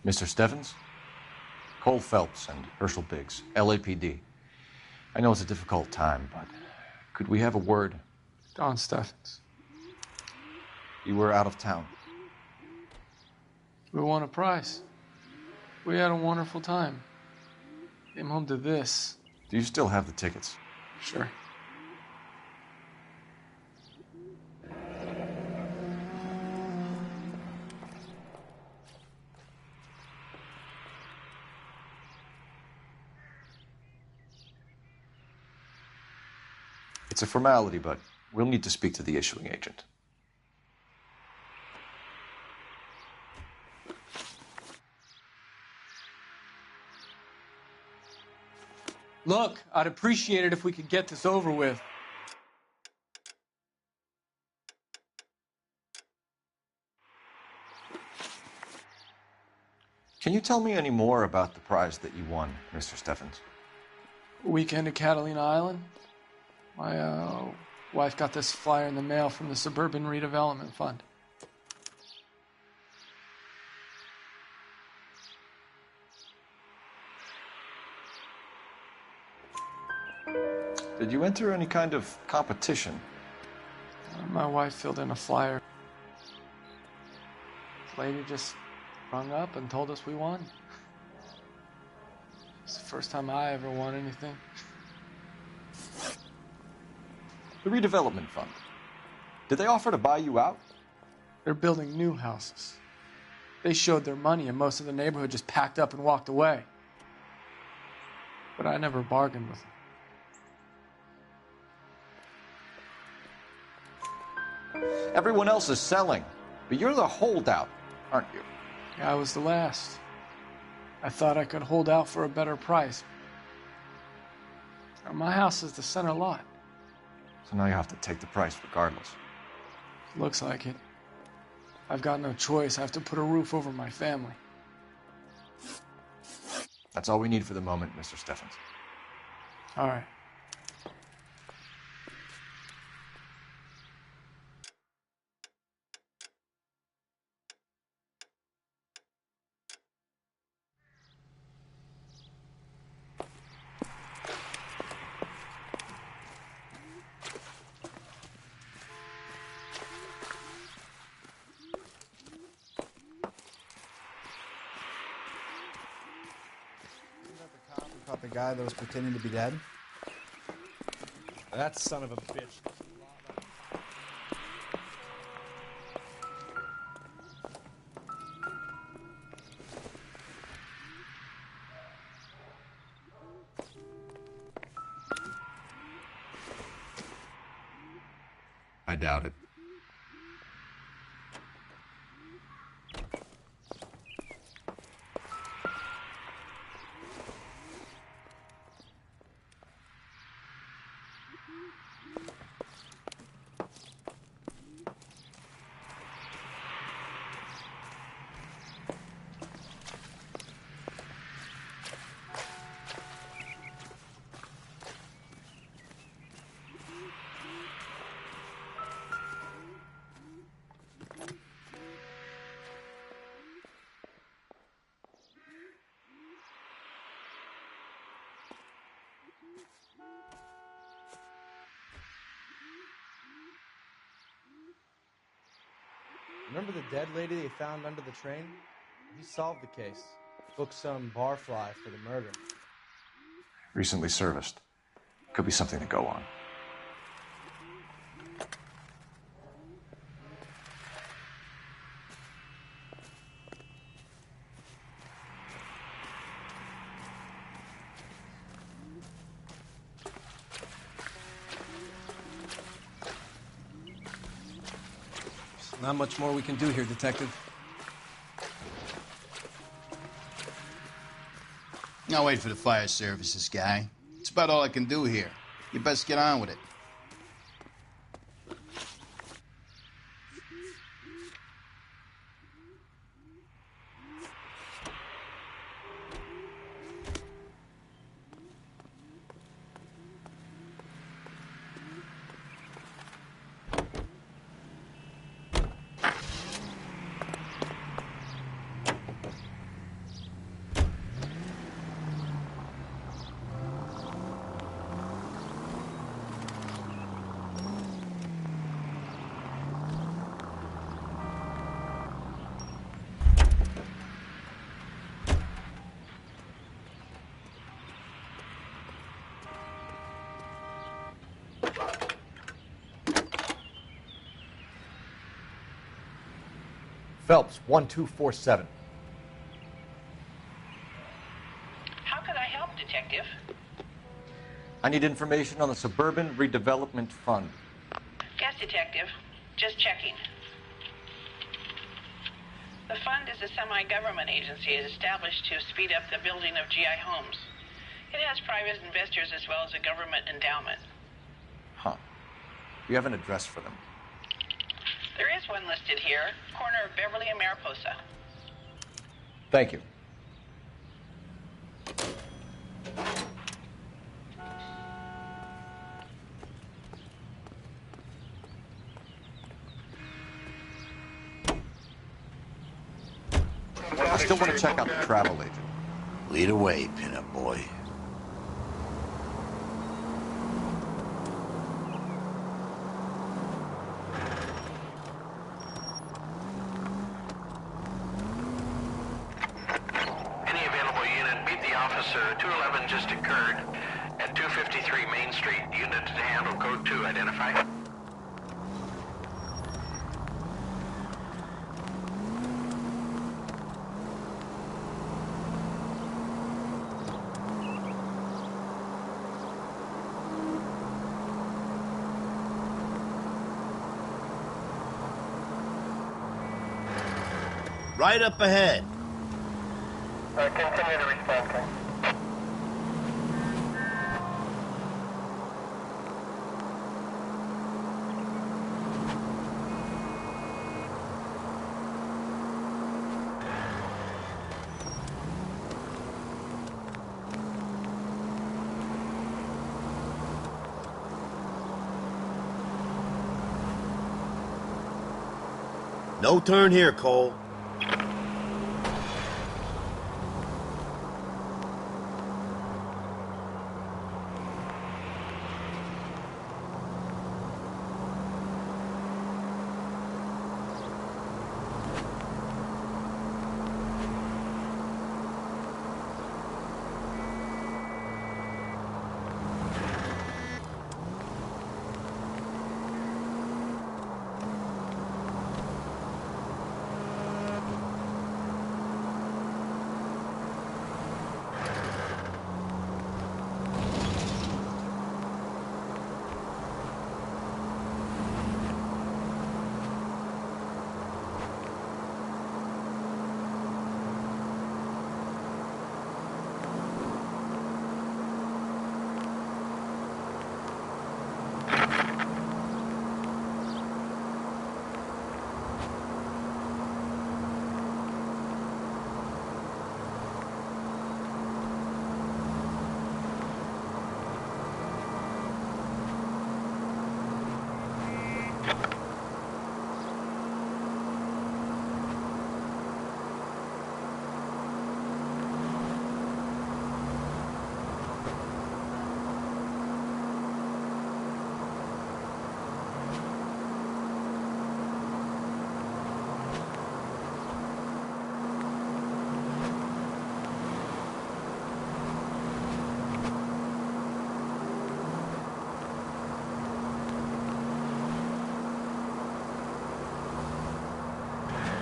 Mr. Stevens? Cole Phelps and Herschel Biggs, LAPD. I know it's a difficult time, but could we have a word? Don Stevens. You were out of town. We won a prize. We had a wonderful time. Came home to this. Do you still have the tickets? Sure. It's a formality, but we'll need to speak to the issuing agent. Look, I'd appreciate it if we could get this over with. Can you tell me any more about the prize that you won, Mr. Stevens? A weekend at Catalina Island. My wife got this flyer in the mail from the Suburban Redevelopment Fund. Did you enter any kind of competition? My wife filled in a flyer. The lady just rung up and told us we won. It's the first time I ever won anything. The redevelopment fund. Did they offer to buy you out? They're building new houses. They showed their money and most of the neighborhood just packed up and walked away. But I never bargained with them. Everyone else is selling, but you're the holdout, aren't you? I was the last. I thought I could hold out for a better price. Now, my house is the center lot. So now you have to take the price regardless. Looks like it. I've got no choice. I have to put a roof over my family. That's all we need for the moment, Mr. Stevens. All right. The guy that was pretending to be dead? That son of a bitch. I doubt it. Remember the dead lady they found under the train? He solved the case. Booked some barfly for the murder. Recently serviced. Could be something to go on. Not much more we can do here, Detective. I'll wait for the fire services guy. It's about all I can do here. You best get on with it. Phelps, 1247. How could I help, Detective? I need information on the Suburban Redevelopment Fund. Yes, Detective. Just checking. The fund is a semi-government agency established to speed up the building of GI homes. It has private investors as well as a government endowment. Huh. You have an address for them? There is one listed here, corner of Beverly and Mariposa. Thank you. I still want to check out the travel agent. Lead away, pinup boy. Any available unit, meet the officer. 211 just occurred at 253 Main Street. Unit to handle code 2, identify. Right up ahead. Continue to respond, okay? No turn here, Cole.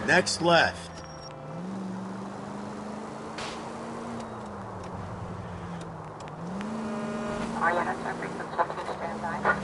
Next left. Are you on frequency standby?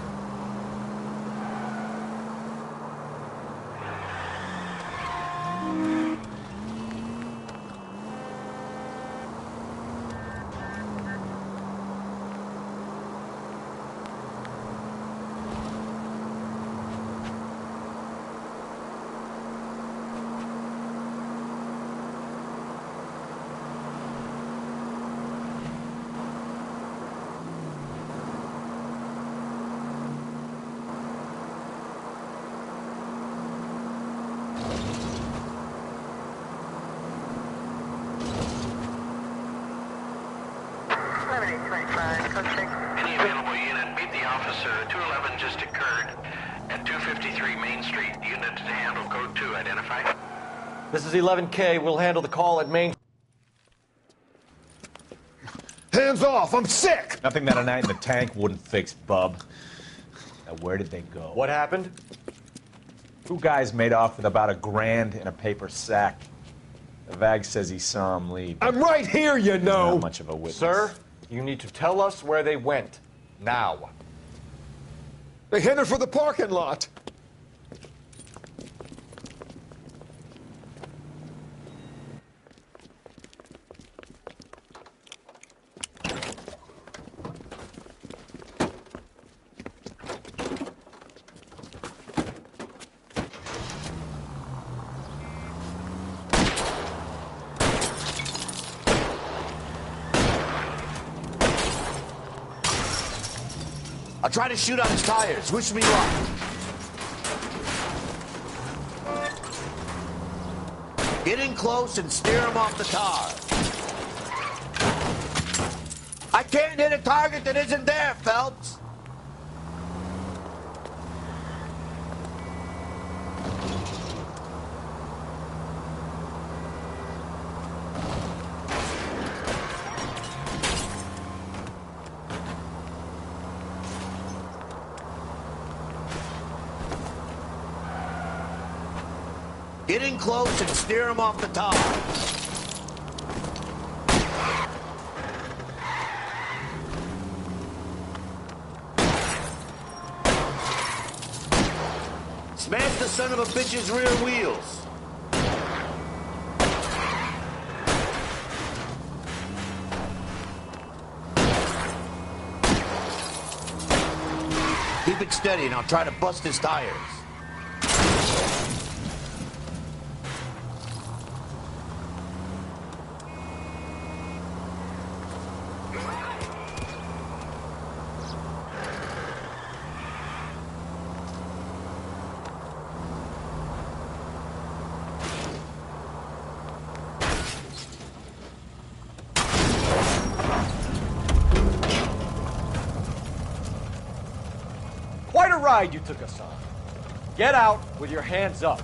Any available unit, meet the officer. 211 just occurred at 253 Main Street. Unit to handle code 2, identify. This is 11K. We'll handle the call at Main. Hands off! I'm sick! Nothing that a night in the tank wouldn't fix, bub. Now, where did they go? What happened? Two guys made off with about $1,000 in a paper sack. The VAG says he saw him leave. I'm right here, you know! Not much of a witness. Sir, you need to tell us where they went. Now. They headed for the parking lot. I'll try to shoot out his tires. Wish me luck. Get in close and steer him off the tar. I can't hit a target that isn't there, Phelps. Get in close and steer him off the tar. Smash the son of a bitch's rear wheels. Keep it steady and I'll try to bust his tires. Quite a ride you took us on. Get out with your hands up.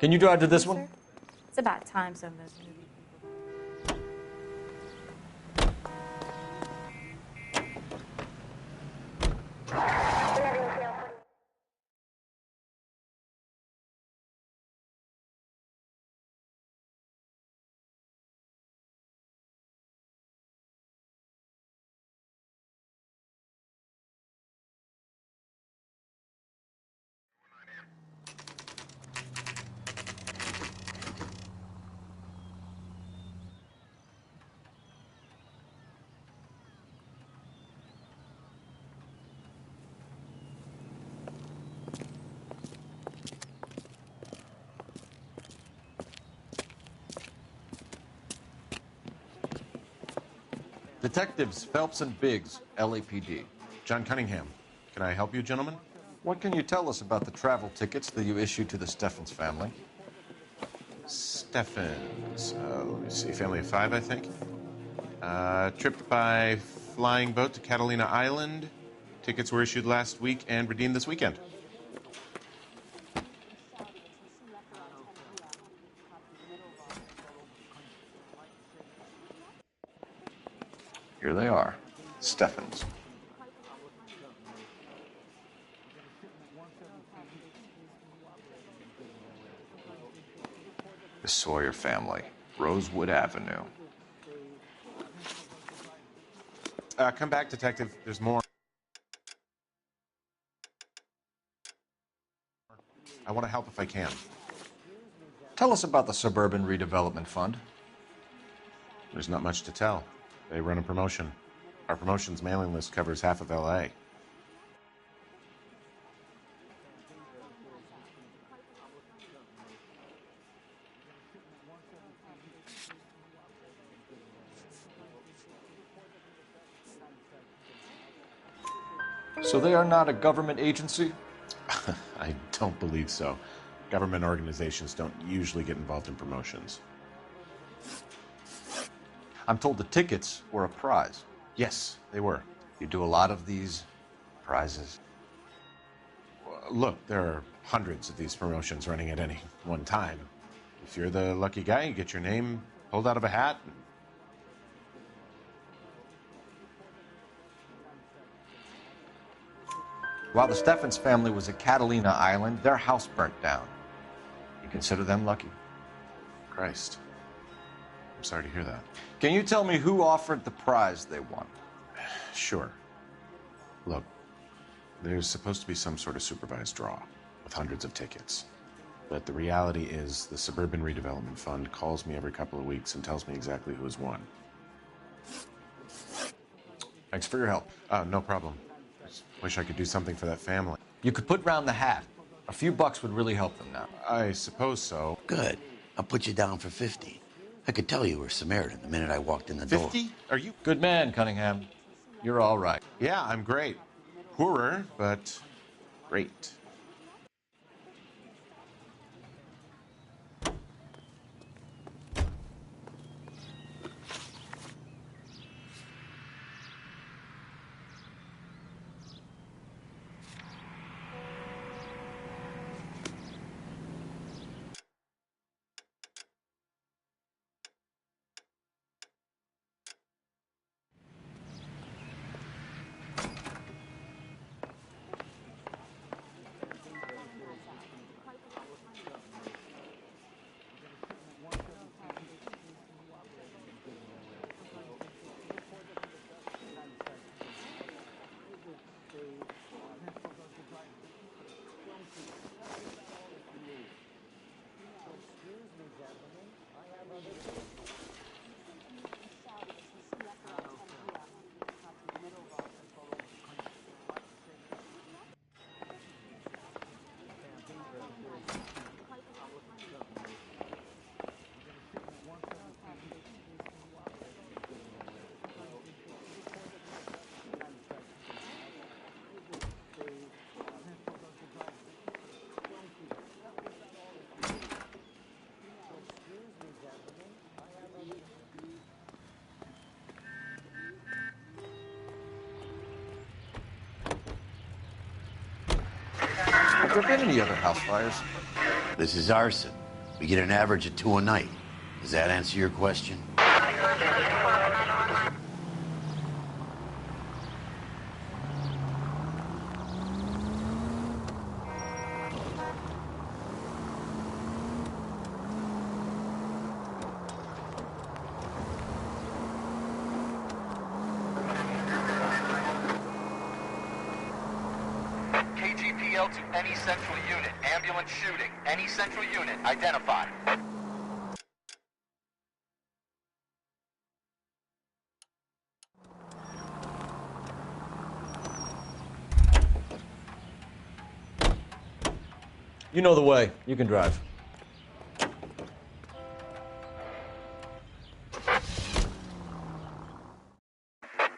Can you drive to this one? It's about time some of those movie people. Detectives Phelps and Biggs, LAPD. John Cunningham. Can I help you, gentlemen? What can you tell us about the travel tickets that you issued to the Steffens family? Steffens. Let me see. Family of 5, I think. Trip by flying boat to Catalina Island. Tickets were issued last week and redeemed this weekend. Here they are. Steffens. The Sawyer family. Rosewood Avenue. Come back, detective. There's more. I want to help if I can. Tell us about the Suburban Redevelopment Fund. There's not much to tell. They run a promotion. Our promotion's mailing list covers half of LA. So they are not a government agency? I don't believe so. Government organizations don't usually get involved in promotions. I'm told the tickets were a prize. Yes, they were. You do a lot of these prizes? Look, there are hundreds of these promotions running at any one time. If you're the lucky guy, you get your name pulled out of a hat. While the Steffens family was at Catalina Island, their house burnt down. You consider them lucky? Christ. I'm sorry to hear that. Can you tell me who offered the prize they won? Sure. Look, there's supposed to be some sort of supervised draw with hundreds of tickets. But the reality is the Suburban Redevelopment Fund calls me every couple of weeks and tells me exactly who has won. Thanks for your help. No problem. Just wish I could do something for that family. You could put round the hat. A few bucks would really help them now. I suppose so. Good. I'll put you down for 50. I could tell you were Samaritan the minute I walked in the door. 50? Are you? Good man, Cunningham. You're all right. Yeah, I'm great. Poorer, but great. Have there been any other house fires? This is arson. We get an average of 2 a night. Does that answer your question? KGPL to any central unit. Ambulance shooting. Any central unit. Identify. You know the way. You can drive.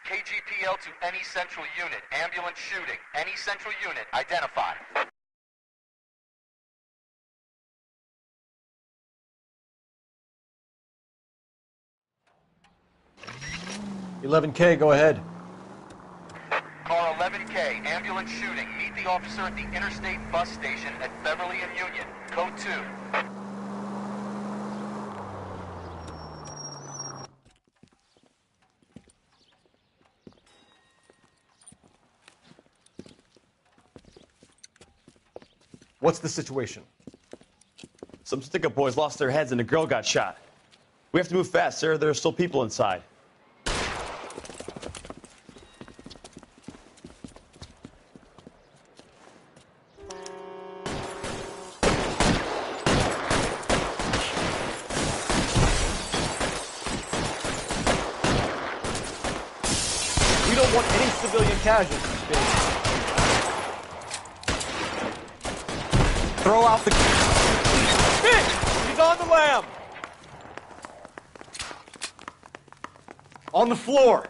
KGPL to any central unit. Ambulance shooting. Any central unit. Identify. $11K, go ahead. Car 11K. Ambulance shooting. Meet the officer at the Interstate Bus Station at Beverly and Union. Code 2. What's the situation? Some stick-up boys lost their heads and a girl got shot. We have to move fast, sir. There are still people inside. We don't want any civilian casualties, baby. Throw out the... Hit! He's on the lam! On the floor!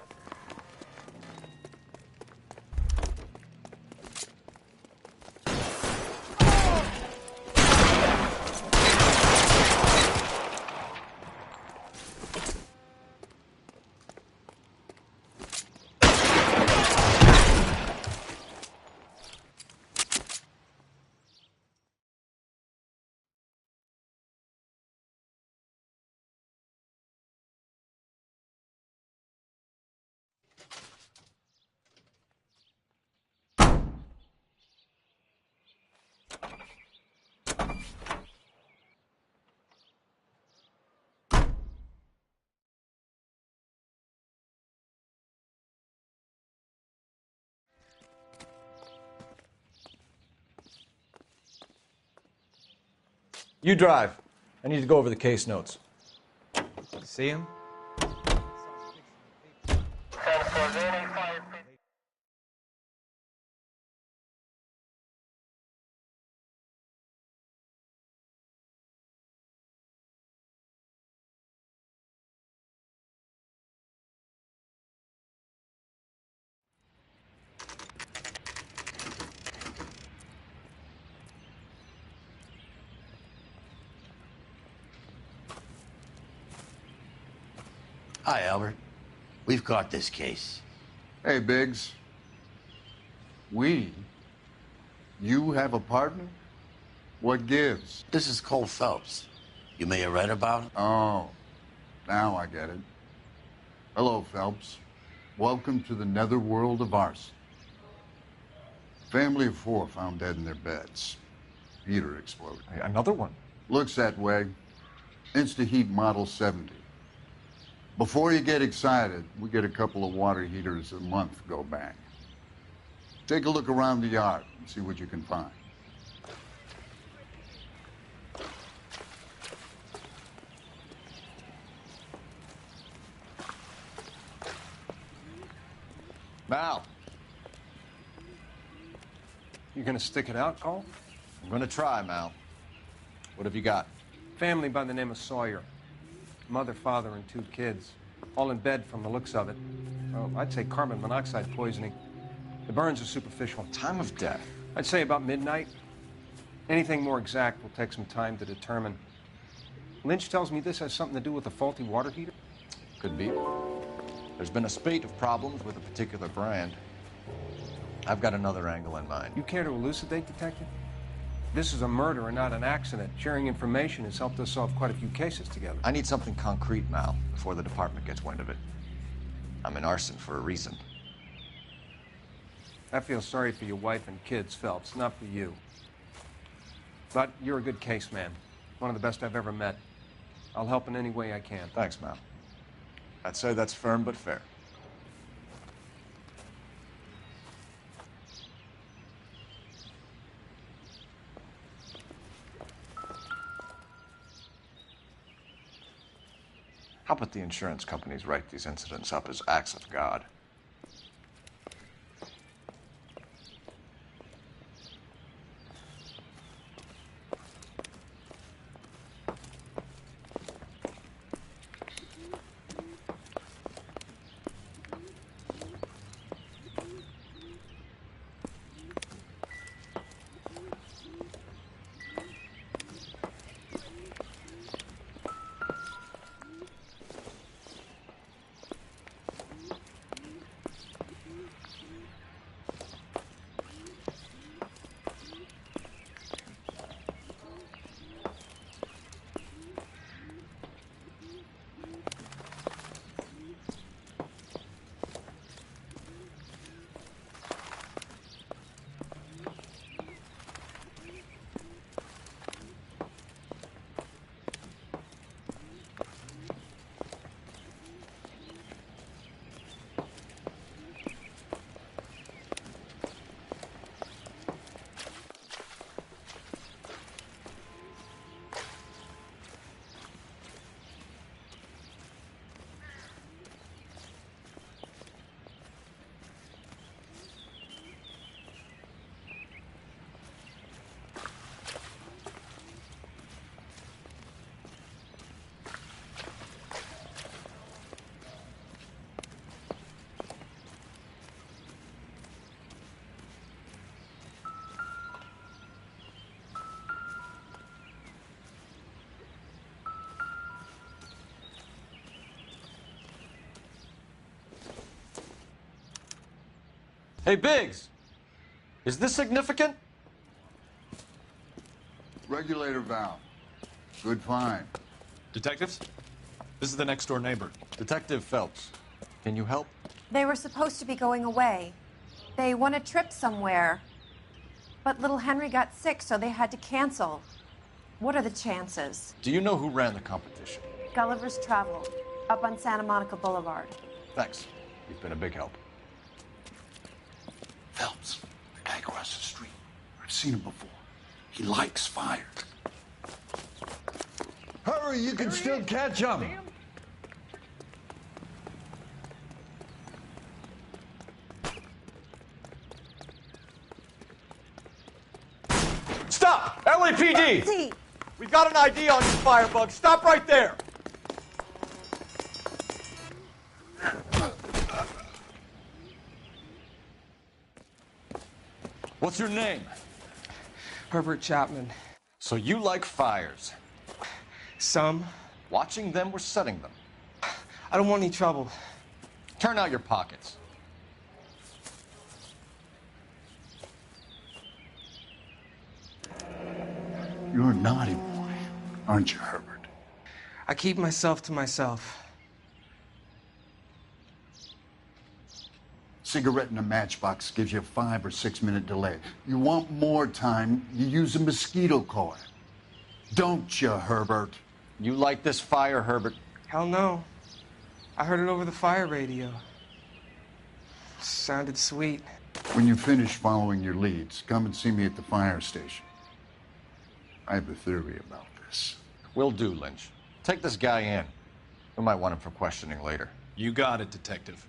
You drive. I need to go over the case notes. See him? Hi, Albert. We've caught this case. Hey, Biggs. We? You have a partner? What gives? This is Cole Phelps. You may have read about him. Oh, now I get it. Hello, Phelps. Welcome to the netherworld of arson. Family of 4 found dead in their beds. Heater exploded. Another one? Looks that way. Insta-Heat Model 70. Before you get excited, we get a couple of water heaters a month go bang. Take a look around the yard and see what you can find. Mal. You gonna stick it out, Cole? I'm gonna try, Mal. What have you got? Family by the name of Sawyer. Mother, father, and 2 kids. All in bed from the looks of it. Well, I'd say carbon monoxide poisoning. The burns are superficial. Time of death? I'd say about midnight. Anything more exact will take some time to determine. Lynch tells me this has something to do with a faulty water heater. Could be. There's been a spate of problems with a particular brand. I've got another angle in mind. You care to elucidate, Detective? This is a murder and not an accident. Sharing information has helped us solve quite a few cases together. I need something concrete, Mal, before the department gets wind of it. I'm in arson for a reason. I feel sorry for your wife and kids, Phelps, not for you. But you're a good case man. One of the best I've ever met. I'll help in any way I can. Thanks, Mal. I'd say that's firm but fair. How about the insurance companies write these incidents up as acts of God? Hey, Biggs! Is this significant? Regulator valve. Good find. Detectives? This is the next door neighbor. Detective Phelps. Can you help? They were supposed to be going away. They won a trip somewhere. But little Henry got sick, so they had to cancel. What are the chances? Do you know who ran the competition? Gulliver's Travel, up on Santa Monica Boulevard. Thanks. You've been a big help. Phelps, the guy across the street. I've seen him before. He likes fire. hurry, you can still catch them. Stop! LAPD! We've got an ID on you, Firebug. Stop right there! What's your name? Herbert Chapman. So you like fires? Some. Watching them or setting them? I don't want any trouble. Turn out your pockets. You're a naughty boy, aren't you, Herbert? I keep myself to myself. Cigarette in a matchbox gives you a 5 or 6 minute delay. You want more time, you use a mosquito coil. Don't you, Herbert? You like this fire, Herbert? Hell no. I heard it over the fire radio. Sounded sweet. When you finish following your leads, come and see me at the fire station. I have a theory about this. Will do, Lynch. Take this guy in. We might want him for questioning later. You got it, Detective.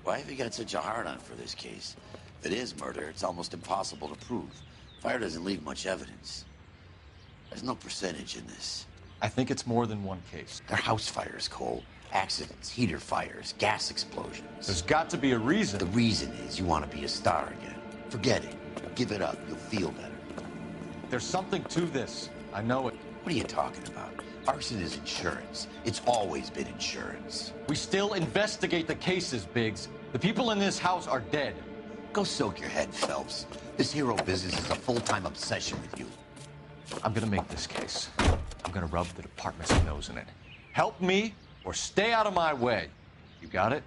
Why have you got such a hard-on for this case? If it is murder, it's almost impossible to prove. Fire doesn't leave much evidence. There's no percentage in this. I think it's more than one case. They're house fires, Cole. Accidents, heater fires, gas explosions. There's got to be a reason. The reason is you want to be a star again. Forget it. Give it up. You'll feel better. There's something to this. I know it. What are you talking about? Arson is insurance. It's always been insurance. We still investigate the cases, Biggs. The people in this house are dead. Go soak your head, Phelps. This hero business is a full-time obsession with you. I'm gonna make this case. I'm gonna rub the department's nose in it. Help me or stay out of my way. You got it?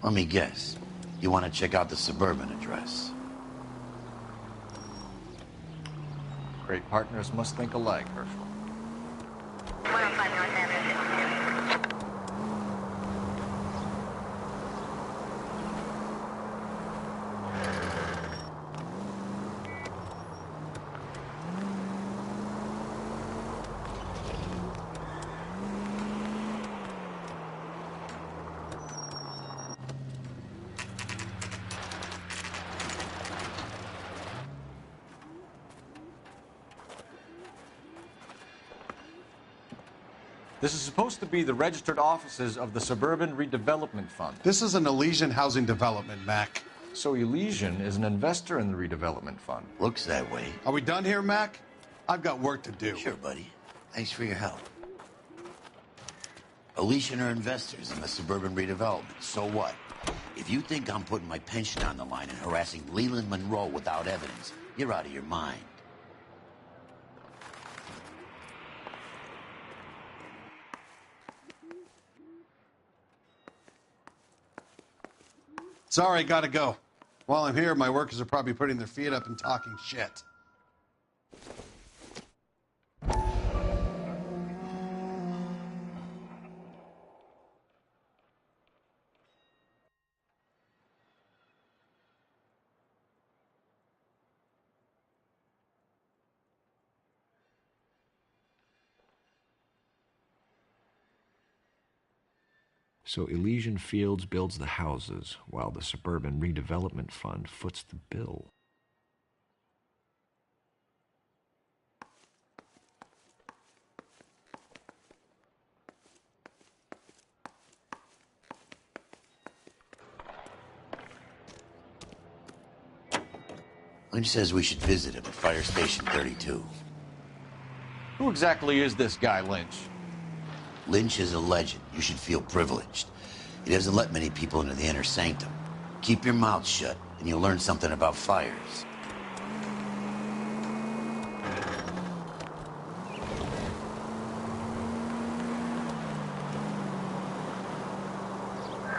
Let me guess. You want to check out the suburban address? Great partners must think alike, Herschel. This is supposed to be the registered offices of the Suburban Redevelopment Fund. This is an Elysian housing development, Mac. So Elysian is an investor in the redevelopment fund. Looks that way. Are we done here, Mac? I've got work to do. Sure, buddy. Thanks for your help. Elysian are investors in the suburban redevelopment. So what? If you think I'm putting my pension on the line and harassing Leland Monroe without evidence, you're out of your mind. Sorry, gotta go. While I'm here, my workers are probably putting their feet up and talking shit. So Elysian Fields builds the houses, while the Suburban Redevelopment Fund foots the bill. Lynch says we should visit him at Fire Station 32. Who exactly is this guy, Lynch? Lynch is a legend. You should feel privileged. He doesn't let many people into the inner sanctum. Keep your mouth shut, and and you'll learn something about fires.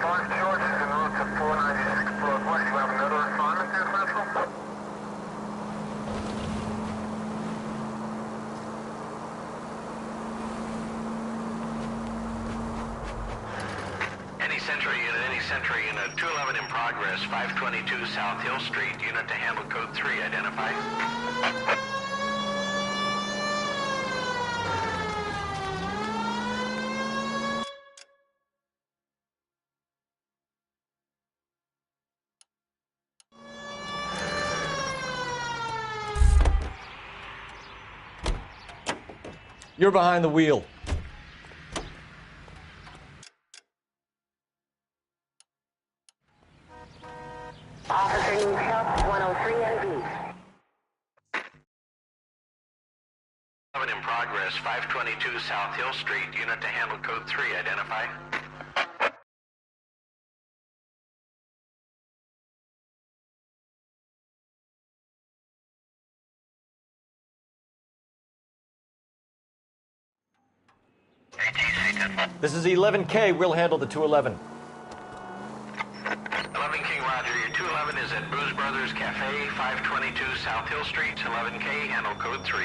Sergeant George is en route to 496 Broadwest. You have another assignment there, Central? Any Sentry Unit 211 in progress, 522 South Hill Street, unit to handle code 3, identify. You're behind the wheel. Officer needs help, 103 and B. In progress, 522 South Hill Street, unit to handle code 3, identify. This is 11K. We'll handle the 211. 11 King Roger, your 211 is at Booze Brothers Cafe, 522 South Hill Street, 11K, handle code 3.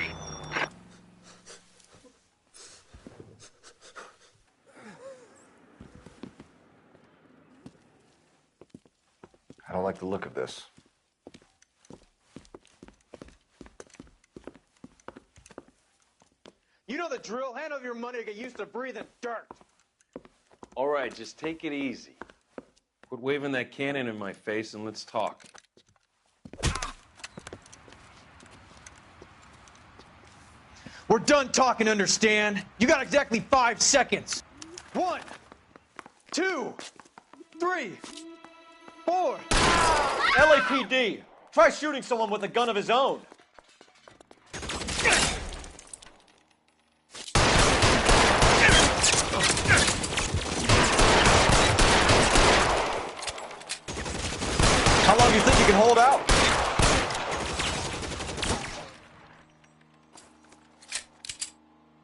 I don't like the look of this. You know the drill. Hand over your money to get used to breathing dirt. All right, just take it easy. Quit waving that cannon in my face and let's talk. We're done talking, understand? You got exactly 5 seconds. 1, 2, 3, 4. LAPD! Try shooting someone with a gun of his own. How long do you think you can hold out?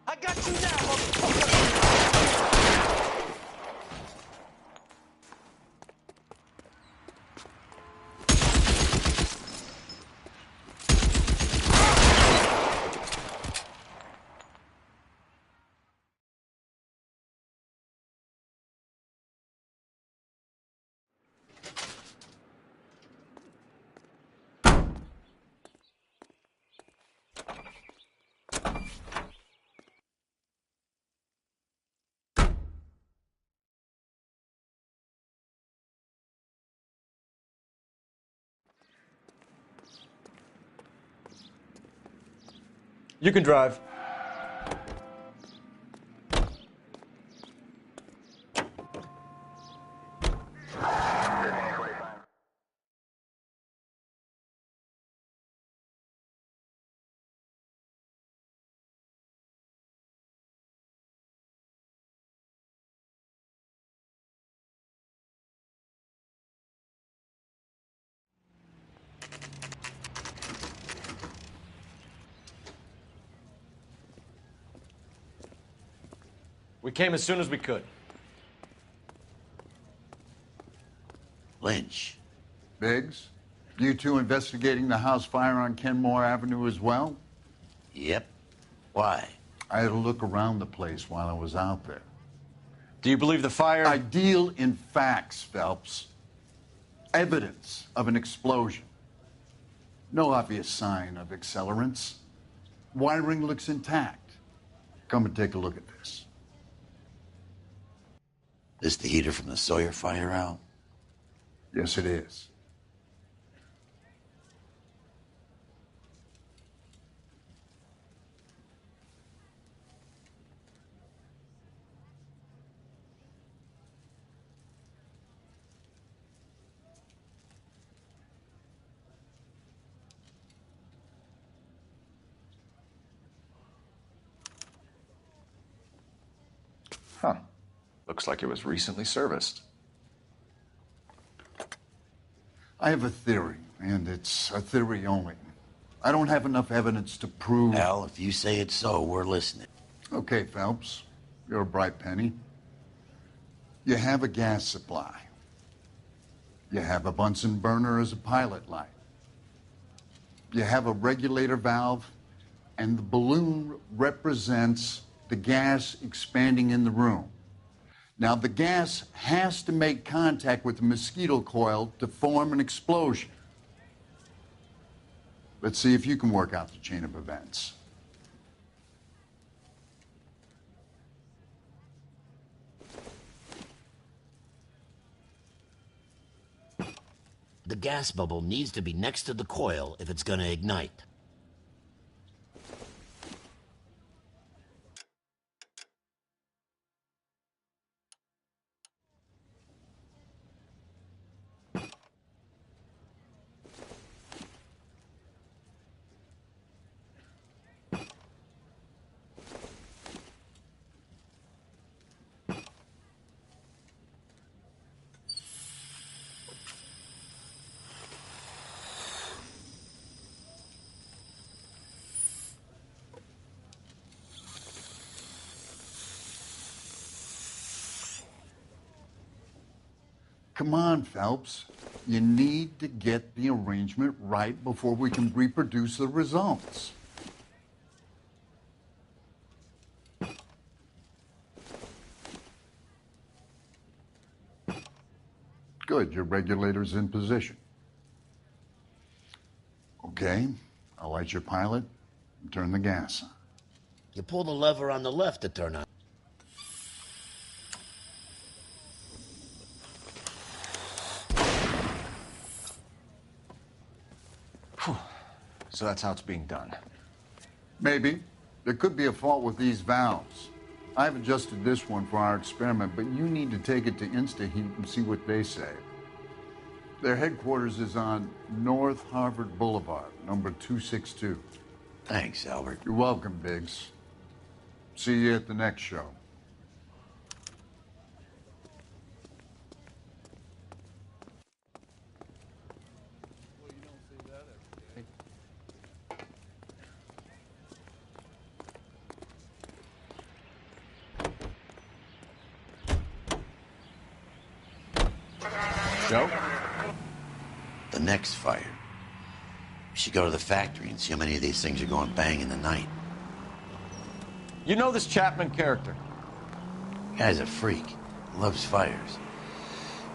I got you now, motherfucker! You can drive. We came as soon as we could. Lynch. Biggs, you two investigating the house fire on Kenmore Avenue as well? Yep. Why? I had a look around the place while I was out there. Do you believe the fire? I deal in facts, Phelps. Evidence of an explosion. No obvious sign of accelerants. Wiring looks intact. Come and take a look at this. This the heater from the Sawyer fire out? Yes, it is. Huh. Looks like it was recently serviced. I have a theory, and it's a theory only. I don't have enough evidence to prove... Al, if you say it's so, we're listening. Okay, Phelps. You're a bright penny. You have a gas supply. You have a Bunsen burner as a pilot light. You have a regulator valve, and the balloon represents the gas expanding in the room. Now, the gas has to make contact with the mosquito coil to form an explosion. Let's see if you can work out the chain of events. The gas bubble needs to be next to the coil if it's going to ignite. Come on, Phelps. You need to get the arrangement right before we can reproduce the results. Good, your regulator's in position. Okay, I'll light your pilot and turn the gas on. You pull the lever on the left to turn on. So that's how it's being done. Maybe. There could be a fault with these valves. I've adjusted this one for our experiment, but you need to take it to InstaHeat and see what they say. Their headquarters is on North Harvard Boulevard, number 262. Thanks, Albert. You're welcome, Biggs. See you at the next show. Joe? The next fire. We should go to the factory and see how many of these things are going bang in the night. You know this Chapman character? Guy's a freak. Loves fires.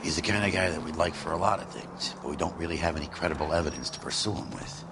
He's the kind of guy that we'd like for a lot of things, but we don't really have any credible evidence to pursue him with.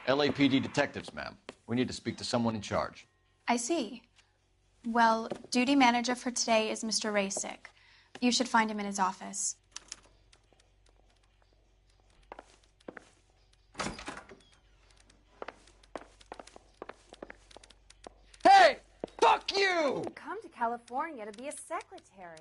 LAPD detectives, ma'am. We need to speak to someone in charge. I see. Well, duty manager for today is Mr. Rasick. You should find him in his office. Hey! Fuck you! Come to California to be a secretary.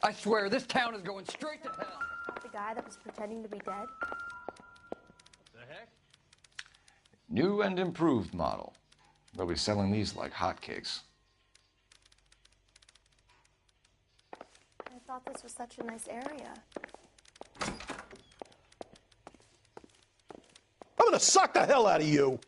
I swear, this town is going straight to hell. The guy that was pretending to be dead? The heck? New and improved model. They'll be selling these like hotcakes. I thought this was such a nice area. I'm gonna suck the hell out of you!